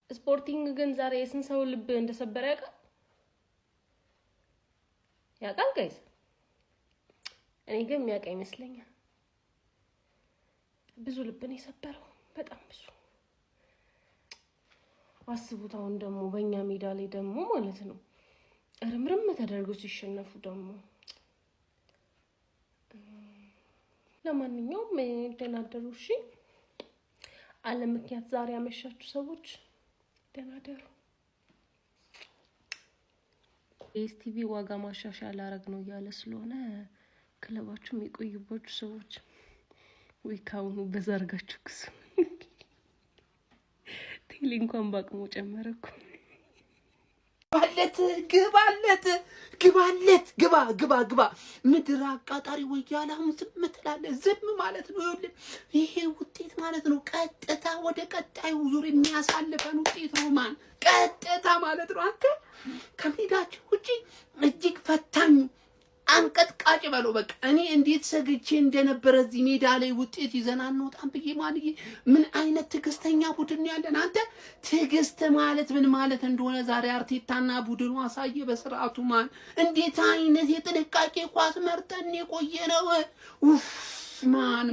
ስፖርቲንግ ግን ዛሬ የስንት ሰው ልብ እንደሰበረ ያውቃል ጋይስ? እኔ ግን የሚያውቅ ይመስለኛል። ብዙ ልብ ነው የሰበረው፣ በጣም ብዙ። አስቡት አሁን ደግሞ በእኛ ሜዳ ላይ ደግሞ ማለት ነው እርምርም ተደርጎ ሲሸነፉ ደግሞ። ለማንኛውም ደህና ደሩ። እሺ፣ አለ ምክንያት ዛሬ ያመሻችሁ ሰዎች ደህና ደሩ። ኤስቲቪ ዋጋ ማሻሻል አረግ ነው እያለ ስለሆነ ክለባችሁ የሚቆዩባችሁ ሰዎች ወይ ካሁኑ በዛ አድርጋችሁ ክሱ። ቴሌ እንኳን ባቅሞ ጨመረኩ። ግባ ምድር አቃጣሪ ወያላም ዝም ትላለህ። ዝም ማለት ነው ይሄ ውጤት ማለት ነው። ቀጥታ ወደ ቀጣዩ ዙር የሚያሳልፈን ውጤት ነው። ማን ቀጥታ ማለት ነው። አንተ ከሜዳችሁ ውጪ እጅግ ፈታኙ አንቀጥቃጭ በለው። በቃ እኔ እንዴት ሰግቼ እንደነበረ እዚህ ሜዳ ላይ ውጤት ይዘና እንወጣን ብዬ ማንዬ፣ ምን አይነት ትዕግስተኛ ቡድን ያለን አንተ። ትዕግስት ማለት ምን ማለት እንደሆነ ዛሬ አርቴታና ቡድኑ አሳየ በስርዓቱ። ማን እንዴት አይነት የጥንቃቄ ኳስ መርጠን የቆየ ነው።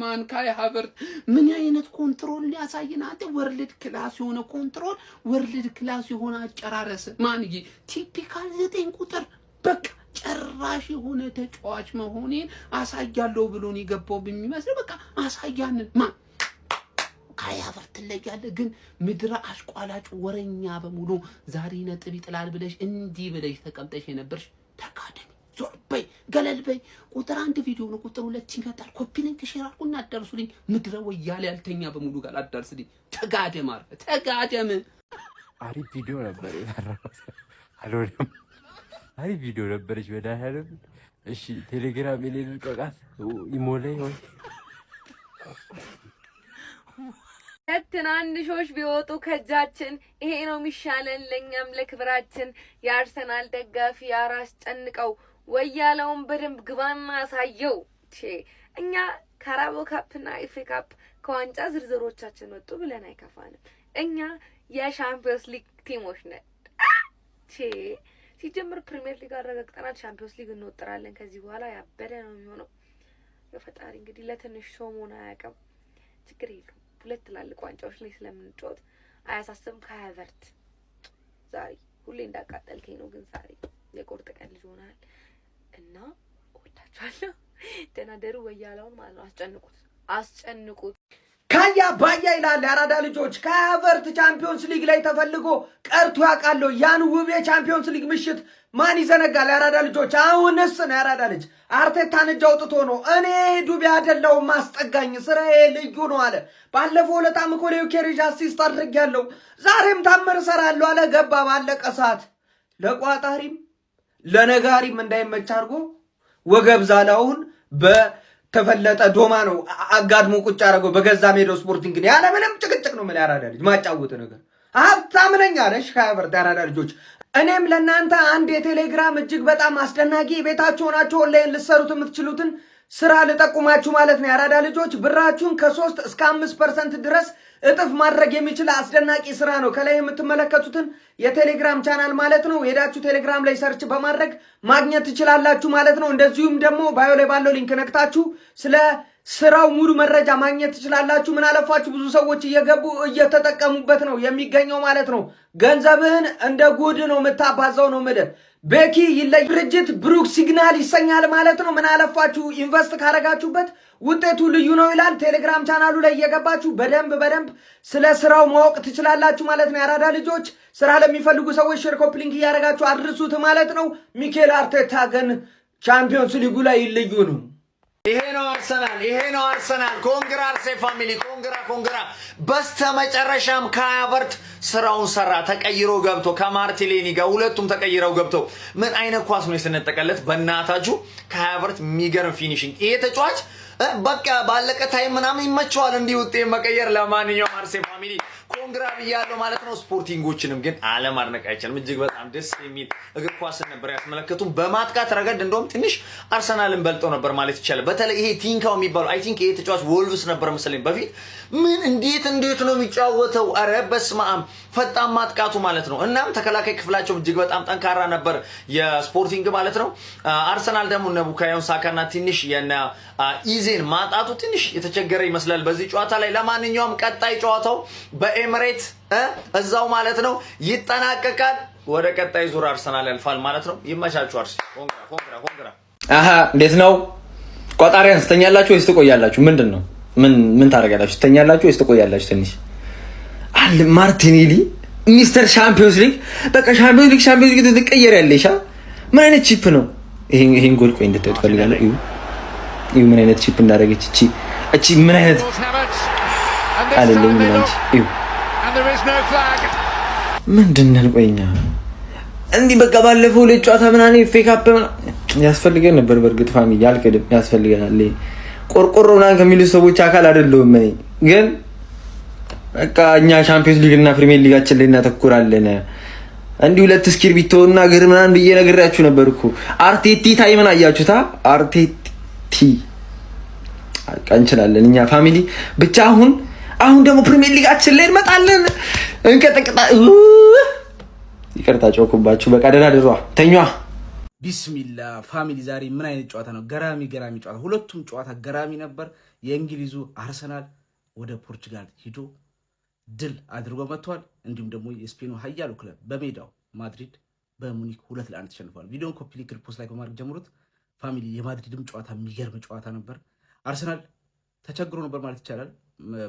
ማን ካይ ሃቨርት ምን አይነት ኮንትሮል ሊያሳየን አንተ። ወርልድ ክላስ የሆነ ኮንትሮል፣ ወርልድ ክላስ የሆነ አጨራረስ ማንዬ። ቲፒካል 9 ቁጥር በቃ ጭራሽ የሆነ ተጫዋች መሆኔን አሳያለሁ ብሎን የገባው በሚመስል በቃ አሳያንን። ማን ካይ ሃቨርት ለያለ። ግን ምድረ አሽቋላጭ ወረኛ በሙሉ ዛሬ ነጥብ ይጥላል ብለሽ እንዲህ ብለሽ ተቀምጠሽ የነበርሽ ተካደሚ። ዞር በይ ገለል በይ። ቁጥር 1 ቪዲዮ ነው፣ ቁጥር 2 ይመጣል። ኮፒ ሊንክ ሼር አድርጉና አዳርሱልኝ። ምድረ ወያለ ያልተኛ በሙሉ ጋር አዳርስልኝ። ተጋደም አረ ተጋደም። አሪፍ ቪዲዮ ነበር የሰራሁት። አልወደም አሪፍ ቪዲዮ ነበረች በዳህልም። እሺ ቴሌግራም የሌለ ቀቃት ይሞላይ ወይ ትናንሾች ቢወጡ ከጃችን ይሄ ነው የሚሻለን ለኛም ለክብራችን። የአርሰናል ደጋፊ አራስ ጨንቀው ወያለውን በደንብ ግባና አሳየው። እኛ ካራቦ ካፕና ኤፍ ኤ ካፕ ከዋንጫ ዝርዝሮቻችን ወጡ ብለን አይከፋንም። እኛ የሻምፒዮንስ ሊግ ቲሞች ነን። ሲጀምር ፕሪሚየር ሊግ አረጋግጠናል። ሻምፒዮንስ ሊግ እንወጥራለን። ከዚህ በኋላ ያበደ ነው የሚሆነው። የፈጣሪ እንግዲህ ለትንሽ ሶሞን አያውቅም። ችግር የለውም። 2 ትላልቅ ዋንጫዎች ላይ ስለምንጫወት አያሳስብም። ካይ ሃቨርት ዛሬ ሁሌ እንዳቃጠልከኝ ነው፣ ግን ዛሬ የቁርጥ ቀን ልጅ ሆናል እና እወዳችኋለሁ። ደህና ደሩ። ወያላውን ማለት ነው አስጨንቁት። ካያ ባያ ይላል ያራዳ ልጆች። ካይ ሃቨርት ቻምፒዮንስ ሊግ ላይ ተፈልጎ ቀርቶ ያውቃል። ያን ውብ የቻምፒዮንስ ሊግ ምሽት ማን ይዘነጋል? ያራዳ ልጆች አሁንስ ነው ያራዳ ልጅ አርቴታን እጅ አውጥቶ ነው እኔ ዱቤ አይደለሁም ማስጠጋኝ ስራዬ ልዩ ነው አለ። ባለፈው ለታም እኮ ለዩኬሪጅ አሲስት አድርጌያለሁ፣ ዛሬም ታምር እሰራለሁ አለ። ገባ ባለቀ ሰዓት። ለቋጣሪም ለነጋሪም እንዳይመች አድርጎ ወገብ ዛላውን ተፈለጠ ዶማ ነው አጋድሞ ቁጭ አረገው በገዛ ሜዳው ስፖርቲንግ ነው ያለ ምንም ጭቅጭቅ ነው። ምን ያራዳ ልጅ ማጫወት ነገር ሀብታም ነኝ አለሽ ካይ ሃቨርት ያራዳ ልጆች። እኔም ለእናንተ አንድ የቴሌግራም እጅግ በጣም አስደናቂ ቤታችሁ ሆናችሁ ኦንላይን ልትሰሩት የምትችሉትን ስራ ልጠቁማችሁ ማለት ነው። ያራዳ ልጆች ብራችሁን ከ3 እስከ 5% ድረስ እጥፍ ማድረግ የሚችል አስደናቂ ስራ ነው። ከላይ የምትመለከቱትን የቴሌግራም ቻናል ማለት ነው ሄዳችሁ ቴሌግራም ላይ ሰርች በማድረግ ማግኘት ትችላላችሁ ማለት ነው። እንደዚሁም ደግሞ ባዮ ላይ ባለው ሊንክ ነክታችሁ ስለ ስራው ሙሉ መረጃ ማግኘት ትችላላችሁ። ምን አለፋችሁ ብዙ ሰዎች እየገቡ እየተጠቀሙበት ነው የሚገኘው ማለት ነው። ገንዘብህን እንደ ጉድ ነው የምታባዛው ነው ምድር። ቤኪ ይለይ ድርጅት ብሩክ ሲግናል ይሰኛል ማለት ነው። ምን አለፋችሁ ኢንቨስት ካረጋችሁበት ውጤቱ ልዩ ነው ይላል። ቴሌግራም ቻናሉ ላይ እየገባችሁ በደንብ ስለ ስራው ማወቅ ትችላላችሁ ማለት ነው። ያራዳ ልጆች ስራ ለሚፈልጉ ሰዎች ሼር ኮፒ ሊንክ እያደረጋችሁ አድርሱት ማለት ነው። ሚኬል አርቴታ ግን ቻምፒዮንስ ሊጉ ላይ ልዩ ነው። ይሄ ነው አርሰናል። ኮንግራ አርሴ ፋሚሊ ኮንግራ። በስተመጨረሻም ካይ ሃቨርት ስራውን ሰራ። ተቀይሮ ገብቶ ከማርቲኔሊ ጋር ሁለቱም ተቀይረው ገብተው ምን አይነት ኳስ ነው የሰነጠቀለት በእናታችሁ። ካይ ሃቨርት የሚገርም ፊኒሺንግ። ይሄ ተጫዋች በቃ ባለቀ ታይም ምናምን ይመቸዋል እንዲህ ውጤት መቀየር። ለማንኛውም አርሴ ፋሚሊ ኮንግራ ብያለሁ ማለት ነው። ስፖርቲንጎችንም ግን አለማድነቅ አይቻልም። እጅግ በጣም ደስ የሚል እግር ኳስን ነበር ያስመለከቱን። በማጥቃት ረገድ እንደውም ትንሽ አርሰናልን በልጠው ነበር ማለት ይቻላል። በተለይ ይሄ ቲንካው የሚባለው አይ ቲንክ ይሄ ተጫዋች ወልቭስ ነበር መሰለኝ በፊት ምን እንዴት ነው የሚጫወተው! ኧረ በስመ አብ ፈጣን ማጥቃቱ ማለት ነው። እናም ተከላካይ ክፍላቸው እጅግ በጣም ጠንካራ ነበር የስፖርቲንግ ማለት ነው። አርሰናል ደግሞ እነ ቡካዮ ሳካና ትንሽ የነ ኢዜን ማጣቱ ትንሽ የተቸገረ ይመስላል በዚህ ጨዋታ ላይ። ለማንኛውም ቀጣይ ጨዋታው በኤምሬት እዛው ማለት ነው ይጠናቀቃል። ወደ ቀጣይ ዙር አርሰናል ያልፋል ማለት ነው። ይመቻችሁ አርሲ። ኮንግራ አሃ እንዴት ነው ቆጣሪያን ስተኛላችሁ ወይስ ትቆያላችሁ? ምንድነው ምን ታደርጋላችሁ? ስተኛላችሁ ወይስ ትቆያላችሁ? ትንሽ አለ ማርቲኔሊ ሚስተር ሻምፒዮንስ ሊግ በቃ ሻምፒዮንስ ሊግ ትቀየር ያለሽ ምን አይነት ቺፕ ነው? ይሄን ጎል ቆይ እንድትወጥ ፈልጋለሁ። እዩ ምን አይነት ቺፕ እንዳደረገች እቺ ምን አይነት አይደለም ምን አንቺ እዩ ምንድነው? ቆይኛ እንዲህ በቃ ባለፈው ለጨዋታ ምናምን ፌክ አፕ ያስፈልገን ነበር። በእርግጥ ፋሚሊ አልከደም ያስፈልገናል። ቆርቆሮና ከሚሉ ሰዎች አካል አይደለም እኔ ግን በቃ እኛ ቻምፒየንስ ሊግ እና ፕሪሚየር ሊጋችን ላይ እናተኩራለን። እንዲህ ሁለት እስክሪብቶና እግር ምናምን ብዬ ነግሬያችሁ ነበር እኮ። አርቴቲ ታይምን አያችሁታ? አርቴቲ እንችላለን እኛ ፋሚሊ ብቻ። አሁን ደግሞ ፕሪሚየር ሊጋችን ላይ እንመጣለን። እንቀጠቅጣ ይቅርታ ጮኩባችሁ። በቃ ደራደሯ ተኛ። ቢስሚላ ፋሚሊ ዛሬ ምን አይነት ጨዋታ ነው? ገራሚ ጨዋታ። ሁለቱም ጨዋታ ገራሚ ነበር። የእንግሊዙ አርሰናል ወደ ፖርቹጋል ሂዶ ድል አድርጎ መጥቷል። እንዲሁም ደግሞ የስፔኑ ኃያሉ ክለብ በሜዳው ማድሪድ በሙኒክ 2-1 ተሸንፏል። ቪዲዮን ኮፒ ሊንክ ፖስት ላይ በማድረግ ጀምሩት ፋሚሊ። የማድሪድም ጨዋታ የሚገርም ጨዋታ ነበር። አርሰናል ተቸግሮ ነበር ማለት ይቻላል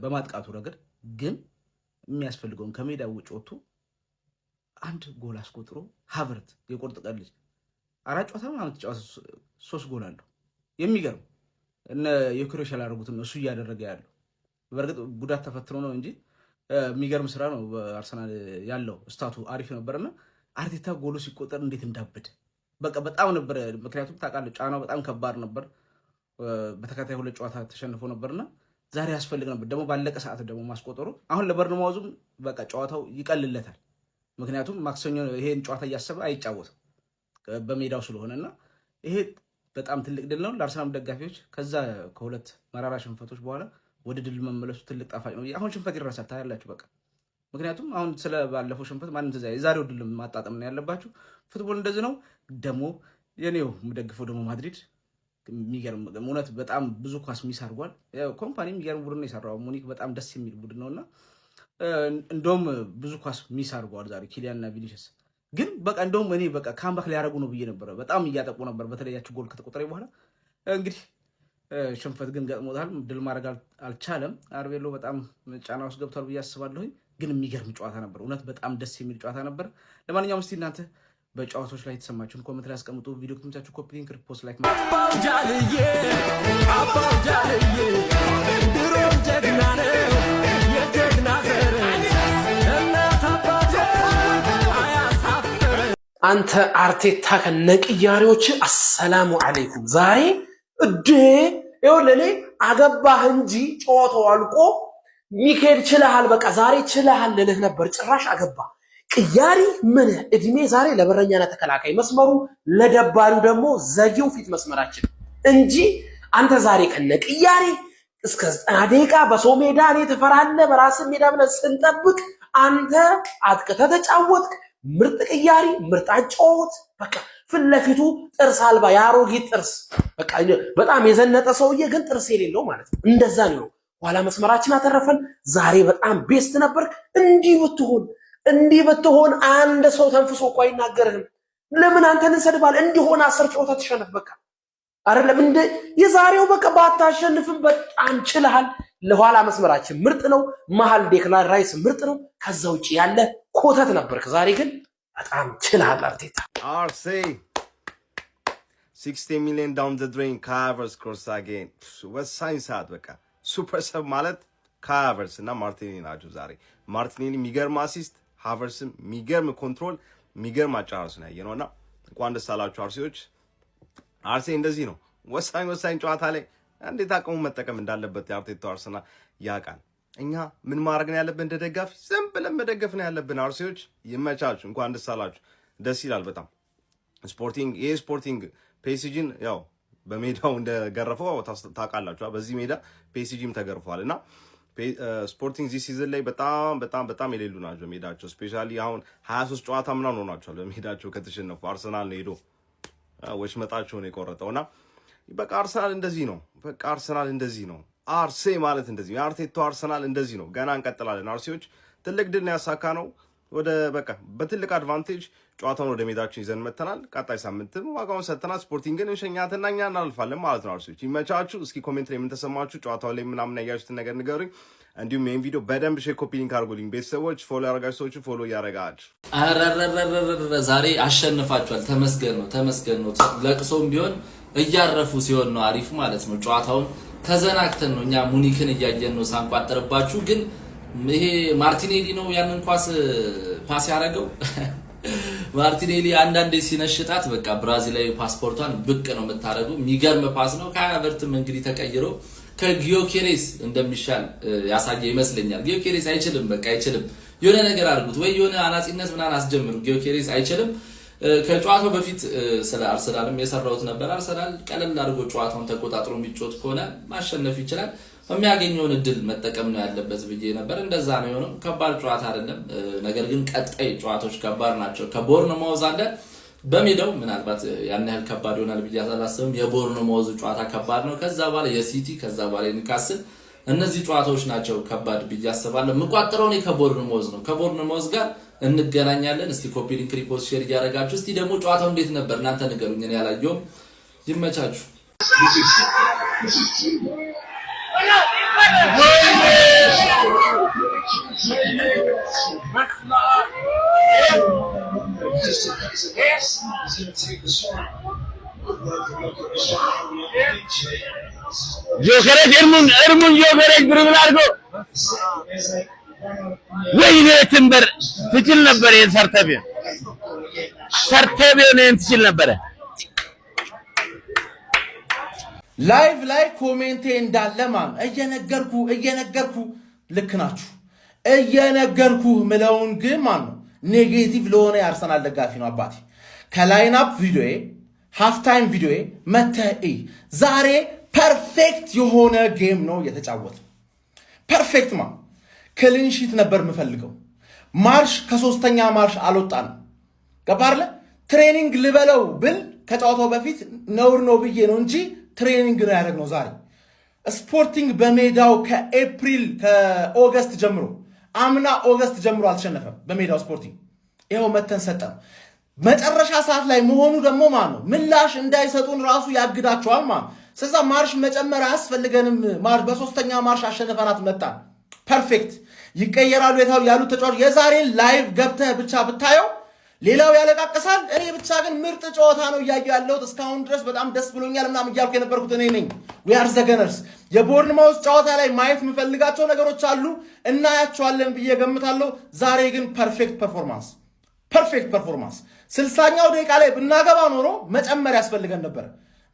በማጥቃቱ ረገድ፣ ግን የሚያስፈልገውን ከሜዳ ውጭ ወጥቶ አንድ ጎል አስቆጥሮ ሃቨርት የቁርጥ ቀን ልጅ 4 ጨዋታ ማለት ተጫዋች 3 ጎል አለው። የሚገርም እነ የኩሬሽ ያላደረጉት እሱ እያደረገ ያለው በእርግጥ ጉዳት ተፈትኖ ነው እንጂ የሚገርም ስራ ነው። አርሰናል ያለው ስታቱ አሪፍ ነበርና አርቴታ ጎሉ ሲቆጠር እንዴት እንዳበደ በቃ በጣም ነበር። ምክንያቱም ታውቃለህ ጫናው በጣም ከባድ ነበር። በተከታታይ 2 ጨዋታ ተሸንፎ ነበርና ዛሬ ያስፈልግ ነበር ደግሞ ባለቀ ሰዓት ደግሞ ማስቆጠሩ። አሁን ለበርንማውዝም በቃ ጨዋታው ይቀልለታል። ምክንያቱም ማክሰኞ ይሄን ጨዋታ እያሰበ አይጫወትም በሜዳው ስለሆነና ይሄ በጣም ትልቅ ድል ነው ለአርሰናል ደጋፊዎች። ከዛ ከ2 መራራ ሽንፈቶች በኋላ ወደ ድል መመለሱ ትልቅ ጣፋጭ ነው። አሁን ሽንፈት ይረሳል ታያላችሁ በቃ። ምክንያቱም አሁን ስለ ባለፈው ሽንፈት ማንም ተዛይ የዛሬው ድል ማጣጣም ነው ያለባችሁ። ፉትቦል እንደዚህ ነው። ደግሞ የኔው የምደግፈው ደግሞ ማድሪድ የሚገርም እውነት በጣም ብዙ ኳስ ሚስ አድርጓል። ኮምፓኒ የሚገርም ቡድን ነው የሰራው። ሙኒክ በጣም ደስ የሚል ቡድን ነውና እንደውም ብዙ ኳስ ሚስ አድርጓል ዛሬ ኪሊያንና ቪኒሲየስ። ግን በቃ እንደውም እኔ በቃ ካምባክ ሊያደርጉ ነው ብዬ ነበር። በጣም እያጠቁ ነበር በተለያቸው ጎል ከተቆጠረ በኋላ። እንግዲህ ሽንፈት ግን ገጥሞታል። ድል ማድረግ አልቻለም። አርቤሎ በጣም ጫና ውስጥ ገብቷል ብዬ አስባለሁኝ። ግን የሚገርም ጨዋታ ነበር እውነት በጣም ደስ የሚል ጨዋታ ነበር። ለማንኛውም እስቲ እናንተ በጨዋታዎች ላይ የተሰማችሁን ኮሜንት ላይ አስቀምጡ። ቪዲዮ ከተመቻችሁ ኮፒ ሊንክ ሪፖስት ላይክ አንተ አርቴታ ከነቅያሪዎች አሰላሙ አለይኩም። ዛሬ ይኸውልህ አገባህ እንጂ ጨዋታው አልቆ ሚካኤል ችለሃል፣ በቃ ዛሬ ችለሃል ልልህ ነበር። ጭራሽ አገባ ቅያሪ ምን እድሜ ዛሬ ለበረኛና ተከላካይ መስመሩ ለደባሪው ደግሞ ዘጊው ፊት መስመራችን እንጂ አንተ ዛሬ ከነቅያሪ እስከ 90 ደቂቃ በሰው ሜዳ እኔ ተፈራለ በራስ ሜዳ ብለን ስንጠብቅ አንተ አጥቅተህ ተጫወትክ። ምርጥ ቅያሪ ምርጥ አጫወት። በቃ ፊት ለፊቱ ጥርስ አልባ ያሮጊት ጥርስ በቃ በጣም የዘነጠ ሰውዬ ግን ጥርስ የሌለው ማለት ነው። እንደዛ ነው። ኋላ መስመራችን አተረፈን። ዛሬ በጣም ቤስት ነበር። እንዲህ ብትሆን አንድ ሰው ተንፍሶ እኮ አይናገርህም። ለምን አንተን እንሰድባል? እንዲሆን 10 ጨዋታ ተሸነፍ በቃ አይደለም እንደ የዛሬው በቃ ባታሸንፍም በጣም ችለሃል። ለኋላ መስመራችን ምርጥ ነው። መሃል ዴክላን ራይስ ምርጥ ነው። ከዛ ውጪ ያለ ኮተት ነበር። ዛሬ ግን በጣም ችለሃል አርቴታ። አርሴ 60 ሚሊዮን ዳውን ዘ ድሬን ካቨርስ ክሮስ አጌን ወሳኝ ሰዓት በቃ ሱፐር ሰብ ማለት ካቨርስ እና ማርቲኔሊ ናቸው። ዛሬ ማርቲኔሊ የሚገርም አሲስት፣ ሃቨርስም የሚገርም ኮንትሮል፣ የሚገርም አጫራስ ነው ያየነውና እንኳን ደስ አላችሁ አርሴዎች። አርሴ እንደዚህ ነው ወሳኝ ጨዋታ ላይ እንዴት አቅሙ መጠቀም እንዳለበት የአርቴታው አርሰናል ያውቃል። እኛ ምን ማድረግ ነው ያለብን? እንደ ደጋፊ ዝም ብለን መደገፍ ነው ያለብን። አርሲዎች ይመቻችሁ፣ እንኳን ደስ አላችሁ። ደስ ይላል በጣም ስፖርቲንግ ፔሲጂን ያው በሜዳው እንደገረፈው ታውቃላችሁ። በዚህ ሜዳ ፔሲጂም ተገርፏል እና ስፖርቲንግ ዚህ ሲዝን ላይ በጣም የሌሉ ናቸው ሜዳቸው። ስፔሻሊ አሁን 23 ጨዋታ ምናምን ሆኗቸዋል በሜዳቸው ከተሸነፉ። አርሰናል ነው ሄዶ ወሽመጣቸውን የቆረጠውና በቃ አርሰናል እንደዚህ ነው። በቃ አርሰናል እንደዚህ ነው። አርሴ ማለት እንደዚህ ነው። የአርቴቶ አርሰናል እንደዚህ ነው። ገና እንቀጥላለን። አርሴዎች ትልቅ ድል ነው ያሳካ ነው። ወደ በቃ በትልቅ አድቫንቴጅ ጨዋታውን ወደ ሜዳችን ይዘን መተናል። ቀጣይ ሳምንትም ዋጋውን ሰጥተናል። ስፖርቲንግን እንሸኛትና እኛ እናልፋለን ማለት ነው። አርሴዎች ይመቻችሁ። እስኪ ኮሜንት ላይ ምን ተሰማችሁ? ጨዋታው ላይ ምናምን ያያችሁትን ነገር ንገሩኝ። እንዲሁም ይሄን ቪዲዮ በደንብ ሼር፣ ኮፒ ሊንክ አድርጉልኝ። ቤተሰቦች ፎሎ ያደረጋችሁ ሰዎች ፎሎ እያደረጋችሁ ዛሬ አሸንፋችኋል። ተመስገን ነው። ለቅሶም ቢሆን እያረፉ ሲሆን ነው አሪፍ ማለት ነው። ጨዋታውን ተዘናግተን ነው እኛ ሙኒክን እያየን ነው ሳንቋጥርባችሁ። ግን ይሄ ማርቲኔሊ ነው ያንን ፓስ ያደረገው። ማርቲኔሊ አንዳንዴ ሲነሽጣት በቃ ብራዚላዊ ፓስፖርቷን ብቅ ነው የምታደርገው። የሚገርም ፓስ ነው። ከሀቨርትም እንግዲህ ተቀይሮ ከጊዮኬሬስ እንደሚሻል ያሳየ ይመስለኛል። ጊዮኬሬስ አይችልም፣ በቃ አይችልም። የሆነ ነገር አድርጉት ወይ የሆነ አናጺነት ምናምን አስጀምሩ። ጊዮኬሬስ አይችልም። ከጨዋታው በፊት ስለ አርሰናልም የሰራውት ነበር። አርሰናል ቀለል አድርጎ ጨዋታውን ተቆጣጥሮ የሚጮት ከሆነ ማሸነፍ ይችላል። የሚያገኘውን እድል መጠቀም ነው ያለበት ብዬ ነበር። እንደዛ ነው የሆነው። ከባድ ጨዋታ አይደለም፣ ነገር ግን ቀጣይ ጨዋታዎች ከባድ ናቸው። ከቦርንማውዝ አለ በሜዳው ምናልባት ያን ያህል ከባድ ይሆናል ብዬ አላስብም። የቦርንማውዝ ጨዋታ ከባድ ነው። ከዛ በኋላ የሲቲ፣ ከዛ በኋላ የኒውካስል፣ እነዚህ ጨዋታዎች ናቸው ከባድ ብዬ አስባለሁ። የምቋጥረው እኔ ከቦርንማውዝ ነው። ከቦርንማውዝ ጋር እንገናኛለን። እስቲ ኮፒ ሊንክ፣ ሪፖስት፣ ሼር እያደረጋችሁ እስቲ ደግሞ ጨዋታው እንዴት ነበር እናንተ ንገሩኝ። እኔ ያላየሁም። ይመቻችሁ። ጆከሬጅ እርሙን ጆከሬጅ ብሩን አድርጎ ወይኔ ትንበር ትችል ነበር። ሰርተቢው ነው ትችል ነበር። ላይቭ ላይ ኮሜንቴ እንዳለ ማን እየነገርኩ ልክ ናችሁ እየነገርኩ ምለውን ግን ማን ነው ኔጌቲቭ ለሆነ የአርሰናል ደጋፊ ነው አባቴ። ከላይንአፕ ቪዲዮዬ ሃፍ ታይም ቪዲዮዬ መተይ ዛሬ ፐርፌክት የሆነ ጌም ነው የተጫወተ። ፐርፌክት ማን ክሊንሺት ነበር የምፈልገው። ማርሽ ከሶስተኛ ማርሽ አልወጣንም። ገባርለ ትሬኒንግ ልበለው ብል ከጨዋታው በፊት ነውር ነው ብዬ ነው እንጂ ትሬኒንግ ነው ያደረግነው ዛሬ። ስፖርቲንግ በሜዳው ከኦገስት ጀምሮ አምና ኦገስት ጀምሮ አልተሸነፈም በሜዳው ስፖርቲንግ። ይኸው መተን ሰጠን። መጨረሻ ሰዓት ላይ መሆኑ ደግሞ ማለት ነው ምላሽ እንዳይሰጡን ራሱ ያግዳቸዋል ማለት ነው። ስለዛ ማርሽ መጨመር አያስፈልገንም። በሶስተኛ ማርሽ አሸነፈናት መጣን። ፐርፌክት ይቀየራሉ ያሉት ተጫዋቾች የዛሬን ላይቭ ገብተህ ብቻ ብታየው ሌላው ያለቃቀሳል። እኔ ብቻ ግን ምርጥ ጨዋታ ነው እያየሁ ያለሁት። እስካሁን ድረስ በጣም ደስ ብሎኛል ምናምን እያልኩ የነበርኩት እኔ ነኝ። ዊ አር ዘ ገነርስ። የቦርንማውዝ ጨዋታ ላይ ማየት የምፈልጋቸው ነገሮች አሉ፣ እናያቸዋለን ብዬ ገምታለሁ። ዛሬ ግን ፐርፌክት ፐርፎርማንስ 60ኛው ደቂቃ ላይ ብናገባ ኖሮ መጨመር ያስፈልገን ነበር።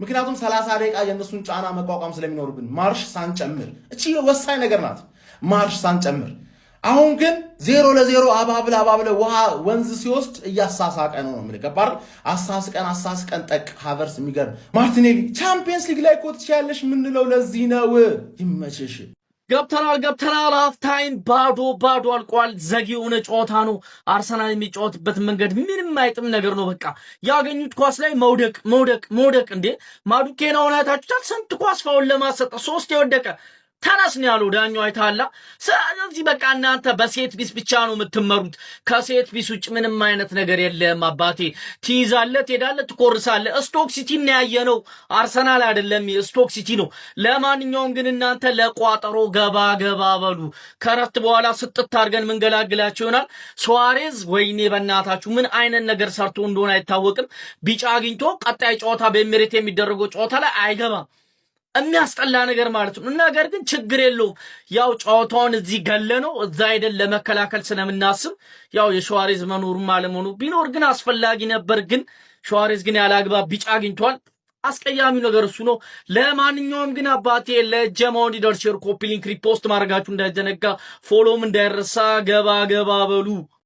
ምክንያቱም 30 ደቂቃ የእነሱን ጫና መቋቋም ስለሚኖርብን ማርሽ ሳንጨምር፣ እቺ ወሳኝ ነገር ናት። ማርሽ ሳንጨምር አሁን ግን 0-0 አባብለ ውሃ ወንዝ ሲወስድ እያሳሳቀ ነው የምልከባር። አሳስቀን ጠቅ ሀቨርስ የሚገርም ማርቲኔሊ ቻምፒየንስ ሊግ ላይ ኮት ያለሽ ምንለው ለዚህ ነው። ይመችሽ። ገብተናል። ሃፍ ታይም ባዶ አልቋል። ዘጊ የሆነ ጨዋታ ነው። አርሰናል የሚጫወትበት መንገድ ምንም አይጥም ነገር ነው። በቃ ያገኙት ኳስ ላይ መውደቅ እንዴ ማዱኬና ሆናታችሁታል። ስንት ኳስ ፋውል ለማሰጠ 3 የወደቀ ተነስ ነው ያለው ዳኛው አይታላ። ስለዚህ በቃ እናንተ በሴት ቢስ ብቻ ነው የምትመሩት። ከሴት ቢስ ውጭ ምንም አይነት ነገር የለም አባቴ። ትይዛለህ፣ ትሄዳለህ፣ ትቆርሳለህ። ስቶክ ሲቲ ነው ያየነው፣ አርሰናል አይደለም፣ ስቶክ ሲቲ ነው። ለማንኛውም ግን እናንተ ለቋጠሮ ገባ በሉ። ከረፍት በኋላ ስጥት አድርገን ምንገላግላችሁ ይሆናል። ሱዋሬዝ ወይኔ በእናታችሁ ምን አይነት ነገር ሰርቶ እንደሆነ አይታወቅም። ቢጫ አግኝቶ ቀጣይ ጨዋታ በኤሚሬት የሚደረገው ጨዋታ ላይ አይገባም። የሚያስጠላ ነገር ማለት ነው። ነገር ግን ችግር የለውም። ያው ጨዋታውን እዚህ ገለነው እዛ አይደል ለመከላከል ስለምናስብ ያው የሱዋሬዝ መኖሩም አለመኖሩ ቢኖር ግን አስፈላጊ ነበር። ግን ሱዋሬዝ ግን ያለ አግባብ ቢጫ አግኝቷል። አስቀያሚው ነገር እሱ ነው። ለማንኛውም ግን አባቴ ለጀማው እንዲደርስ ሼር፣ ኮፒ ሊንክ፣ ሪፖስት ማድረጋችሁ እንዳይዘነጋ፣ ፎሎም እንዳይረሳ። ገባ ገባ በሉ።